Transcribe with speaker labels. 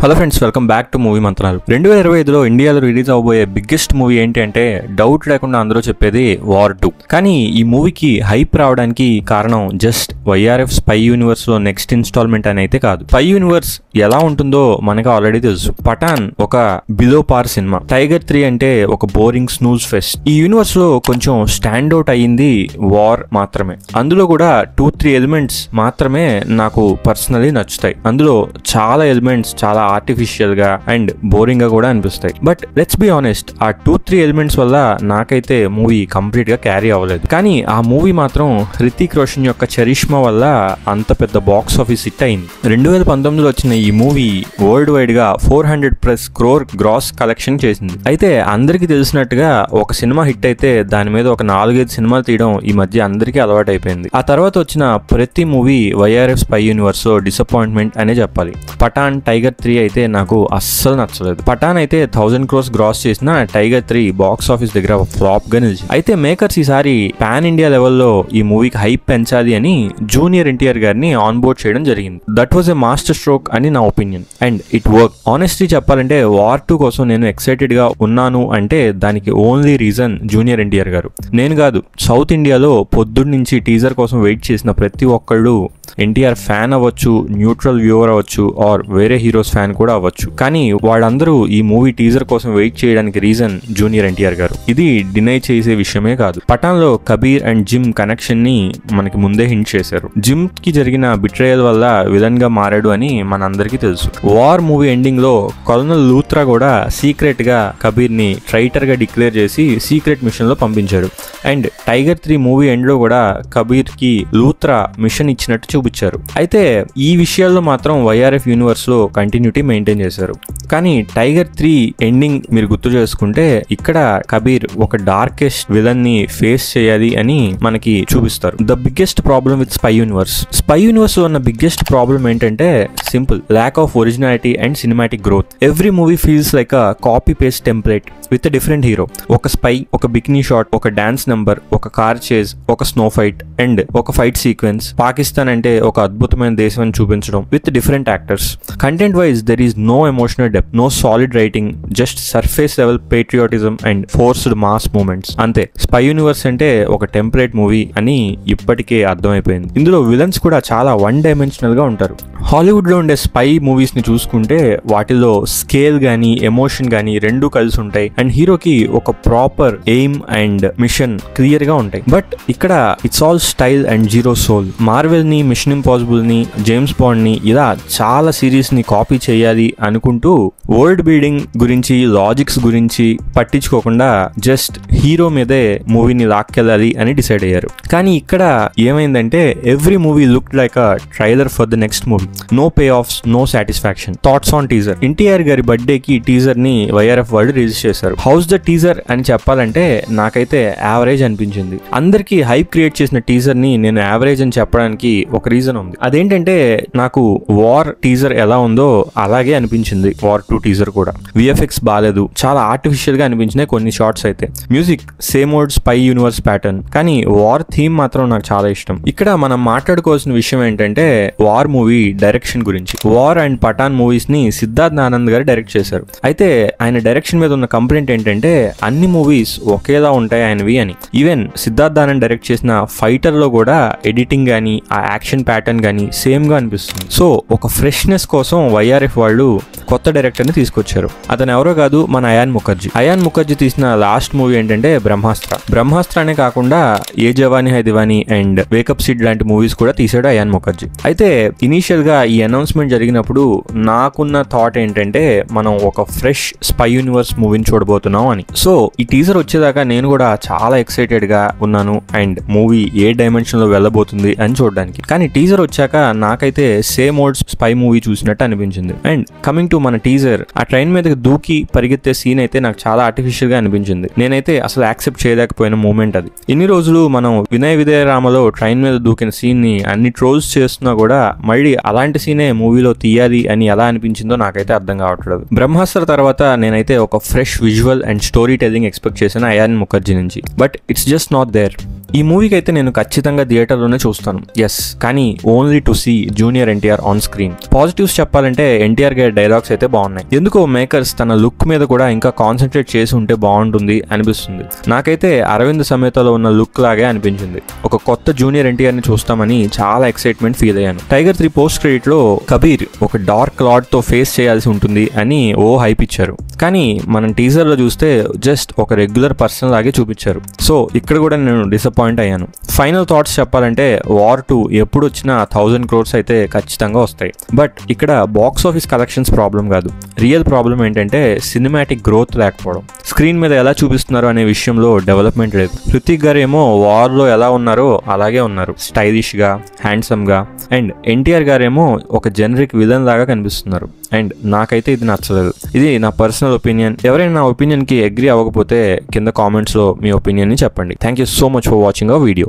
Speaker 1: Hello friends, welcome back to movie మంత్రాలు. 2025లో ఇండియాలో release అవబోయే biggest movie ఏంటి అంటే డౌట్ లేకుండా అందరూ చెప్పేది వార్ 2. కానీ ఈ మూవీకి హైప్ రావడానికి కారణం జస్ట్ వైఆర్ఎఫ్ స్పై యూనివర్స్ లో నెక్స్ట్ ఇన్స్టాల్మెంట్ అని అయితే కాదు. స్పై యూనివర్స్ ఎలా ఉంటుందో మనకు ఆల్రెడీ తెలుసు. పఠాన్ ఒక బిలో పార్ సినిమా, టైగర్ 3 అంటే ఒక బోరింగ్ స్నూజ్ ఫెస్ట్. ఈ యూనివర్స్ లో కొంచెం స్టాండ్ అవుట్ అయ్యింది వార్ మాత్రమే. అందులో కూడా 2-3 ఎలిమెంట్స్ మాత్రమే నాకు పర్సనలీ నచ్చుతాయి. అందులో చాలా ఎలిమెంట్స్ చాలా ఆర్టిఫిషియల్ గా అండ్ బోరింగ్ గా కూడా అనిపిస్తాయి. బట్ లెట్స్ బి ఆనెస్ట్, ఆ 2-3 ఎలిమెంట్స్ వల్ల నాకైతే మూవీ కంప్లీట్ గా క్యారీ అవ్వలేదు. కానీ ఆ మూవీ మాత్రం హృతిక్ రోషన్ యొక్క చరిష్మా వల్ల అంత పెద్ద బాక్స్ ఆఫీస్ హిట్ అయింది. 2019లో వచ్చిన ఈ మూవీ వరల్డ్ వైడ్ గా 400+ crore గ్రాస్ కలెక్షన్ చేసింది. అయితే అందరికి తెలిసినట్టుగా ఒక సినిమా హిట్ అయితే దాని మీద ఒక 4-5 సినిమాలు తీయడం ఈ మధ్య అందరికీ అలవాటు అయిపోయింది. ఆ తర్వాత వచ్చిన ప్రతి మూవీ వైఆర్ఎఫ్ స్పై యూనివర్స్ లో డిసప్పాయింట్మెంట్ అనే చెప్పాలి. పఠాన్, టైగర్ 3 అయితే నాకు అస్సలు నచ్చలేదు. పఠాన్ అయితే 1000 crores గ్రాస్ చేసిన టైగర్ 3 బాక్స్ ఆఫీస్ దగ్గర ఫ్లాప్ గా నిలిచింది. అయితే మేకర్స్ ఈసారి పాన్ ఇండియా లెవెల్లో ఈ మూవీకి హైప్ పెంచాలి అని జూనియర్ ఎన్టీఆర్ గారిని ఆన్ బోర్డ్ చేయడం జరిగింది. That was a master stroke అని నా opinion and it work. Honestly చెప్పాలంటే వార్ 2 కోసం నేను ఎక్సైటెడ్ గా ఉన్నాను అంటే దానికి ఓన్లీ రీజన్ జూనియర్ ఎన్టీఆర్ గారు. నేను కాదు, సౌత్ ఇండియాలో పొద్దున్న నుంచి టీజర్ కోసం వెయిట్ చేసిన ప్రతి ఒక్కళ్ళు ఎన్టీఆర్ ఫ్యాన్ అవ్వచ్చు, న్యూట్రల్ వ్యూవర్ అవ్వచ్చు, ఆర్ వేరే హీరోస్ ఫ్యాన్ కూడా అవ్వచ్చు. కానీ వాళ్ళందరూ ఈ మూవీ టీజర్ కోసం వెయిట్ చేయడానికి రీజన్ జూనియర్ ఎన్టీఆర్ గారు. ఇది డినై చేసే విషయమే కాదు. పఠాన్ లో కబీర్ అండ్ జిమ్ కనెక్షన్ ని మనకి ముందే హింట్ చేశారు. జిమ్ కి జరిగిన బిట్రేయల్ వల్ల విలన్ గా మారాడు అని మనందరికీ తెలుసు. వార్ మూవీ ఎండింగ్ లో కల్నల్ లూత్రా కూడా సీక్రెట్ గా కబీర్ ని ట్రైటర్ గా డిక్లేర్ చేసి సీక్రెట్ మిషన్ లో పంపించాడు. అండ్ టైగర్ 3 మూవీ ఎండ్ లో కూడా కబీర్ కి లూత్రా మిషన్ ఇచ్చినట్టు చూపించారు. అయితే ఈ విషయాల్లో మాత్రం వైఆర్ఎఫ్ యూనివర్స్ లో కంటిన్యూటీ మెయింటైన్ చేశారు. కానీ టైగర్ 3 ఎండింగ్ మీరు గుర్తు చేసుకుంటే ఇక్కడ కబీర్ ఒక డార్కెస్ట్ విలన్ ని ఫేస్ చేయాలి అని మనకి చూపిస్తారు. The biggest problem with spy universe లో ఉన్న బిగ్గెస్ట్ ప్రాబ్లమ్ ఏంటంటే simple, lack of originality and cinematic growth. Every movie feels like a copy paste template with different hero. ఒక స్పై, ఒక బికినీ షాట్, ఒక డాన్స్ నెంబర్, ఒక car chase, ఒక snow fight and ఒక fight sequence. Pakistan అంటే ఒక అద్భుతమైన దేశం అని చూపించడం with different actors. Content wise there is no emotional depth, no solid writing, just surface level patriotism and forced mass moments అంతే. స్పై యూనివర్స్ అంటే ఒక టెంప్లెట్ మూవీ అని ఇప్పటికే అర్థమైపోయింది. ఇందులో విలన్స్ కూడా చాలా వన్ డైమెన్షనల్ గా ఉంటారు. హాలీవుడ్ లో ఉండే స్పై మూవీస్ ని చూసుకుంటే వాటిలో స్కేల్ గానీ ఎమోషన్ గానీ రెండూ కలిసి ఉంటాయి అండ్ హీరోకి ఒక proper aim and mission clear గా ఉంటాయి. బట్ ఇక్కడ it's all style and zero soul. Marvel ని, మిషన్ ఇంపాసిబుల్ ని, జేమ్స్ బాండ్ ని ఇలా చాలా సిరీస్ ని కాపీ చేయాలి అనుకుంటూ వరల్డ్ బిల్డింగ్ గురించి, లాజిక్స్ గురించి పట్టించుకోకుండా జస్ట్ హీరో మీదే మూవీని లాక్కెళ్ళాలి అని డిసైడ్ అయ్యారు. కానీ ఇక్కడ ఏమైందంటే every movie looked like a trailer for the next movie. No payoffs, no satisfaction. Thoughts on teaser. NTR గారి బర్త్డే కి టీజర్ ని వైఆర్ఎఫ్ వాళ్ళు రిలీజ్ చేశారు. హౌస్ ద టీజర్ అని చెప్పాలంటే నాకైతే యావరేజ్ అనిపించింది. అందరికి హైప్ క్రియేట్ చేసిన టీజర్ ని నేను యావరేజ్ అని చెప్పడానికి ఒక రీజన్ ఉంది. అదేంటంటే నాకు వార్ టీజర్ ఎలా ఉందో అలాగే అనిపించింది వార్ 2 టీజర్ కూడా. విఎఫ్ఎక్స్ బాలేదు, చాలా ఆర్టిఫిషియల్ గా అనిపించినాయి కొన్ని షార్ట్స్ అయితే. Music same old spy universe pattern. కానీ వార్ థీమ్ మాత్రం నాకు చాలా ఇష్టం. ఇక్కడ మనం మాట్లాడుకోవాల్సిన విషయం ఏంటంటే వార్ మూవీ డైరెక్షన్ గురించి. వార్ అండ్ పఠాన్ మూవీస్ ని సిద్ధార్థ్ ఆనంద్ గారు డైరెక్ట్ చేశారు. అయితే ఆయన డైరెక్షన్ మీద ఉన్న కంప్లైంట్ ఏంటంటే అన్ని మూవీస్ ఒకేలా ఉంటాయి ఆయనవి అని. ఈవెన్ సిద్ధార్థ్ ఆనంద్ డైరెక్ట్ చేసిన ఫైటర్ లో కూడా ఎడిటింగ్ గానీ ఆ యాక్షన్ ప్యాటర్న్ గానీ సేమ్ గా అనిపిస్తుంది. సో ఒక ఫ్రెష్నెస్ కోసం వైఆర్ఎఫ్ వాళ్ళు కొత్త డైరెక్టర్ ని తీసుకొచ్చారు. అతను ఎవరో కాదు, మన అయాన్ ముఖర్జీ తీసిన లాస్ట్ మూవీ ఏంటంటే బ్రహ్మాస్త్ర అనే కాకుండా ఏ జవానీ హై దివానీ అండ్ వేకప్ సీడ్ లాంటి మూవీస్ కూడా తీసాడు అయాన్ ముఖర్జీ. అయితే ఇనీషియల్ గా ఈ అనౌన్స్మెంట్ జరిగినప్పుడు నాకున్న థాట్ ఏంటంటే మనం ఒక ఫ్రెష్ స్పై యూనివర్స్ మూవీని చూడబోతున్నాం అని. సో ఈ టీజర్ వచ్చేదాకా నేను కూడా చాలా ఎక్సైటెడ్ గా ఉన్నాను అండ్ మూవీ ఏ డైమెన్షన్ లో వెళ్ళబోతుంది అని చూడడానికి. కానీ టీజర్ వచ్చాక నాకైతే సేమ్ ఓల్డ్ స్పై మూవీ చూసినట్టు అనిపించింది. అండ్ కమింగ్ టు మన టీజర్, ఆ ట్రైన్ మీదకి దూకి పరిగెత్తే సీన్ అయితే నాకు చాలా ఆర్టిఫిషియల్ గా అనిపించింది. నేనైతే అసలు యాక్సెప్ట్ చేయలేకపోయిన మూమెంట్ అది. ఇన్ని రోజులు మనం వినయ విజయరామలో ట్రైన్ మీద దూకిన సీన్ ని అన్ని ట్రోల్స్ చేస్తున్నా కూడా మళ్ళీ అలాంటి సీనే మూవీలో తీయాలి అని ఎలా అనిపించిందో నాకైతే అర్థం కావట్లేదు. బ్రహ్మాస్త్ర తర్వాత నేనైతే ఒక fresh visual and storytelling expect చేశాను అయాన్ ముఖర్జీ నుంచి. But it's just not there. ఈ మూవీకి అయితే నేను ఖచ్చితంగా థియేటర్లోనే చూస్తాను. ఎస్, కానీ only to see junior NTR on screen. Positives చెప్పాలంటే ఎన్టీఆర్ గారి డైలాగ్స్ అయితే బాగున్నాయి. ఎందుకో మేకర్స్ తన లుక్ మీద కూడా ఇంకా కాన్సన్ట్రేట్ చేసి ఉంటే బాగుంటుంది అనిపిస్తుంది. నాకైతే అరవింద్ సమేతలో ఉన్న లుక్ లాగే అనిపించింది. ఒక కొత్త జూనియర్ ఎన్టీఆర్ ని చూస్తామని చాలా ఎక్సైట్మెంట్ ఫీల్ అయ్యాను. టైగర్ 3 పోస్ట్ క్రెడిట్ లో కబీర్ ఒక డార్క్ లార్డ్ తో ఫేస్ చేయాల్సి ఉంటుంది అని ఓ హైప్ ఇచ్చారు. కానీ మనం టీజర్ లో చూస్తే జస్ట్ ఒక రెగ్యులర్ పర్సన్ లాగే చూపించారు. సో ఇక్కడ కూడా నేను డిసప్పాయింట్ అయ్యాను. ఫైనల్ థాట్స్ చెప్పాలంటే వార్ 2 ఎప్పుడు వచ్చినా 1000 crores అయితే ఖచ్చితంగా వస్తాయి. బట్ ఇక్కడ బాక్స్ ఆఫీస్ కలెక్షన్స్ ప్రాబ్లం కాదు. రియల్ ప్రాబ్లం ఏంటంటే సినిమాటిక్ గ్రోత్ లేకపోవడం. స్క్రీన్ మీద ఎలా చూపిస్తున్నారు అనే విషయంలో డెవలప్మెంట్ లేదు. హృతిక్ గారు ఏమో వార్ లో ఎలా ఉన్నారో అలాగే ఉన్నారు, స్టైలిష్ గా, హ్యాండ్సమ్ గా. అండ్ ఎన్టీఆర్ గారేమో ఒక జనరిక్ విలన్ లాగా కనిపిస్తున్నారు. అండ్ నాకైతే ఇది నచ్చలేదు. ఇది నా పర్సనల్ ఒపీనియన్. ఎవరైనా నా ఒపీనియన్ కి అగ్రీ అవ్వకపోతే కింద కామెంట్స్ లో మీ ఒపీనియన్ ని చెప్పండి. Thank you so much for watching our video.